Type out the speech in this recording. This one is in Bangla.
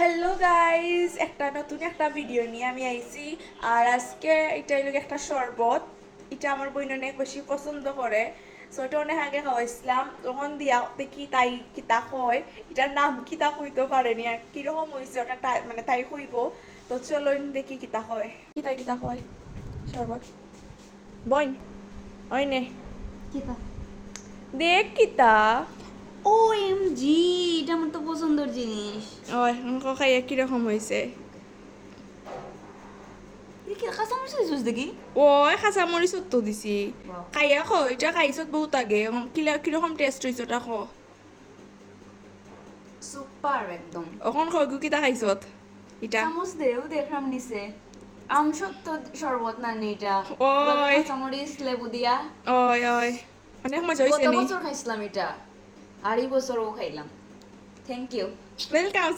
হ্যালো গাইস, একটা নতুন একটা ভিডিও নিয়ে আমি আইছি। আর আজকে এটা হলো একটা শরবত। এটা আমার বোন অনেক বেশি পছন্দ করে। সো এটা অনেক আগে খাওয়াইছিলাম, তখন দিয়া দেখি তাই কিতা কয়, এটার নাম কিতা কইতে পারেনি আর কিরকম হয়েছে ওটা মানে তাই কইব। তো চলো দেখি কিতা হয়, কিতা কিতা কয় শরবত। বোন ওই নে, কিতা দেখ কিতা। ও এম জি, এটা আমার তো পছন্দের জিনিস। ওই খাইয়া কিরকম হয়েছে? তুই কি কাঁচামরিচ খাইছিস দেখি? ওই খাঁচা মরিচত তো দিছি। বাহ, খাইয়া খো, এটা খাইছত বহুত আগে। কিরকম টেস্ট হয়েছে ওটা খো। সুপার একদম। অকন খো কিতা খাইছত এটা। চামচ দেও দেখলাম নিচে আমসত্ব শরবত না নি এটা। লগে ওই কাঁচামরিচ লেবু দিয়া। ওই ওই অনেক মজা হয়েছে গত নি। বছর খাইছিলাম এটা, আর এই বছরও খাইলাম। Thank you. ওয়েলকাম।